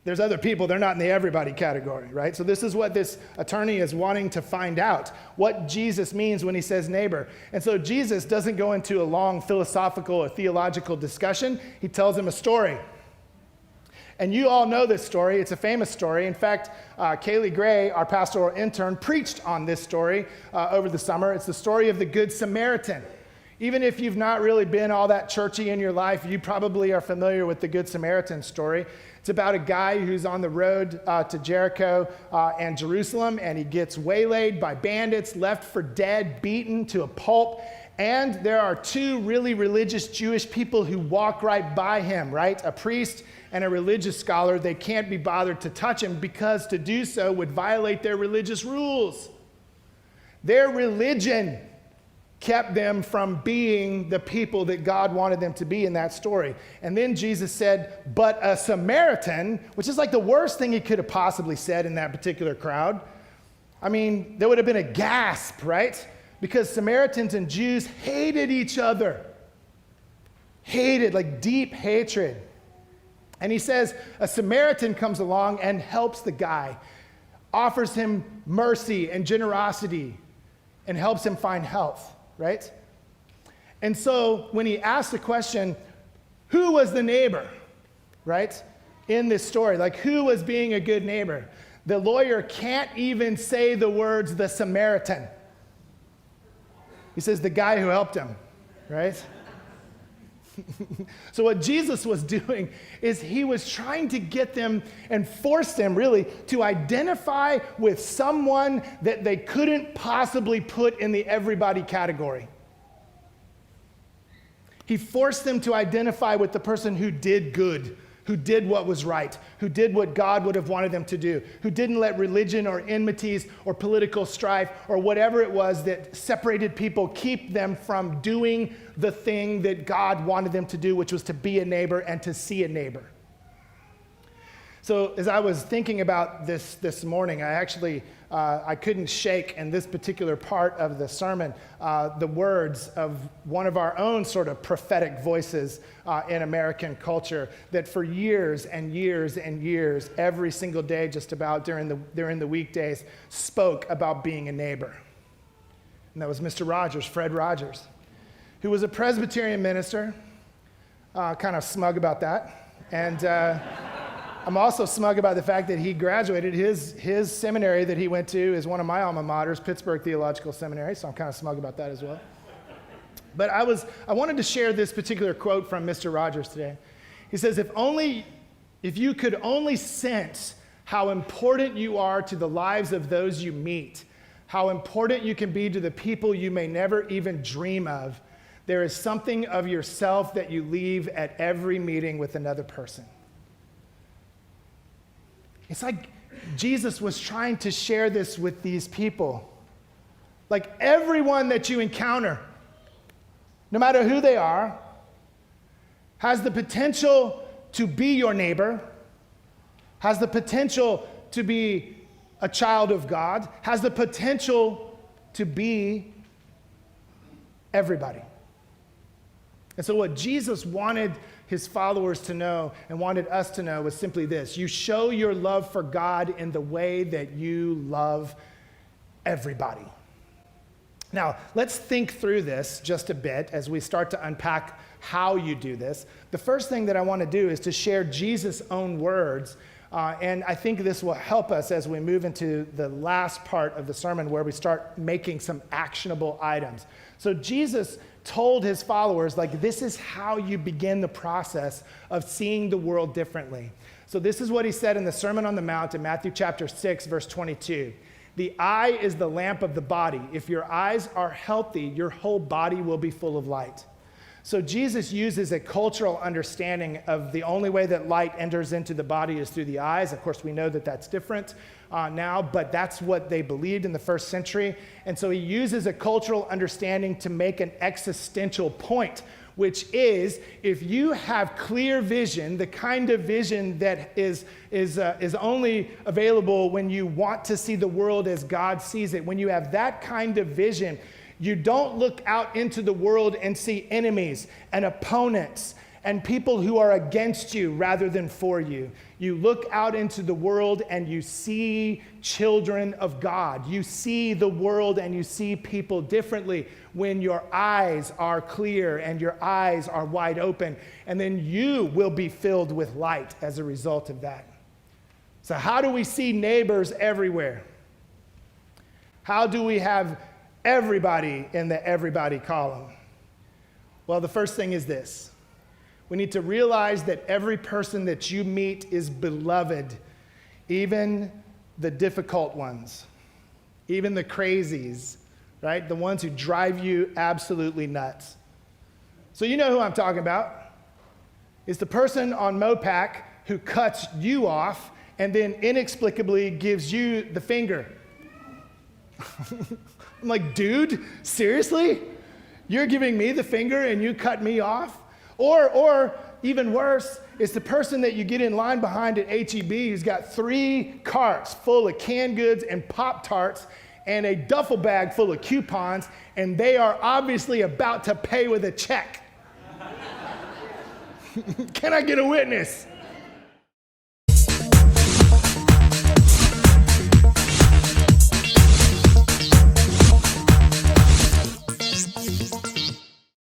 There's other people, they're not in the everybody category, right? So this is what this attorney is wanting to find out, what Jesus means when he says neighbor. And so Jesus doesn't go into a long philosophical or theological discussion. He tells him a story. And you all know this story. It's a famous story. In fact, Kaylee Gray, our pastoral intern, preached on this story over the summer. It's the story of the Good Samaritan. Even if you've not really been all that churchy in your life, you probably are familiar with the Good Samaritan story. It's about a guy who's on the road to Jericho and Jerusalem, and he gets waylaid by bandits, left for dead, beaten to a pulp. And there are two really religious Jewish people who walk right by him, right? A priest and a religious scholar. They can't be bothered to touch him because to do so would violate their religious rules. Their religion kept them from being the people that God wanted them to be in that story. And then Jesus said, but a Samaritan, which is like the worst thing he could have possibly said in that particular crowd. I mean, there would have been a gasp, right? Because Samaritans and Jews hated each other. Hated, like deep hatred. And he says, a Samaritan comes along and helps the guy, offers him mercy and generosity, and helps him find health. Right? And so when he asked the question, who was the neighbor, right, in this story? Like, who was being a good neighbor? The lawyer can't even say the words, the Samaritan. He says, the guy who helped him, right? So what Jesus was doing is he was trying to get them and force them really to identify with someone that they couldn't possibly put in the everybody category. He forced them to identify with the person who did good, who did what was right, who did what God would have wanted them to do, who didn't let religion or enmities or political strife or whatever it was that separated people keep them from doing the thing that God wanted them to do, which was to be a neighbor and to see a neighbor. So as I was thinking about this morning, I couldn't shake in this particular part of the sermon the words of one of our own sort of prophetic voices in American culture that for years and years and years, every single day just about during the weekdays, spoke about being a neighbor. And that was Mr. Rogers, Fred Rogers, who was a Presbyterian minister, kind of smug about that. And I'm also smug about the fact that he graduated. His seminary that he went to is one of my alma maters, Pittsburgh Theological Seminary, so I'm kind of smug about that as well. But I wanted to share this particular quote from Mr. Rogers today. He says, if you could only sense how important you are to the lives of those you meet, how important you can be to the people you may never even dream of, there is something of yourself that you leave at every meeting with another person. It's like Jesus was trying to share this with these people. Like everyone that you encounter, no matter who they are, has the potential to be your neighbor, has the potential to be a child of God, has the potential to be everybody. And so what Jesus wanted his followers to know and wanted us to know was simply this: you show your love for God in the way that you love everybody. Now, let's think through this just a bit as we start to unpack how you do this. The first thing that I want to do is to share Jesus' own words, and I think this will help us as we move into the last part of the sermon where we start making some actionable items. So Jesus told his followers, like, this is how you begin the process of seeing the world differently. So this is what he said in the Sermon on the Mount in Matthew chapter 6, verse 22. The eye is the lamp of the body. If your eyes are healthy, your whole body will be full of light. So Jesus uses a cultural understanding of the only way that light enters into the body is through the eyes. Of course, we know that that's different now, but that's what they believed in the first century. And so he uses a cultural understanding to make an existential point, which is if you have clear vision, the kind of vision that is only available when you want to see the world as God sees it, when you have that kind of vision, you don't look out into the world and see enemies and opponents and people who are against you rather than for you. You look out into the world and you see children of God. You see the world and you see people differently when your eyes are clear and your eyes are wide open. And then you will be filled with light as a result of that. So how do we see neighbors everywhere? How do we have everybody in the everybody column? Well, the first thing is this. We need to realize that every person that you meet is beloved, even the difficult ones, even the crazies, right? The ones who drive you absolutely nuts. So you know who I'm talking about. It's the person on Mopac who cuts you off and then inexplicably gives you the finger. I'm like, dude, seriously? You're giving me the finger and you cut me off? Or even worse, it's the person that you get in line behind at HEB who's got 3 carts full of canned goods and Pop-Tarts and a duffel bag full of coupons, and they are obviously about to pay with a check. Can I get a witness?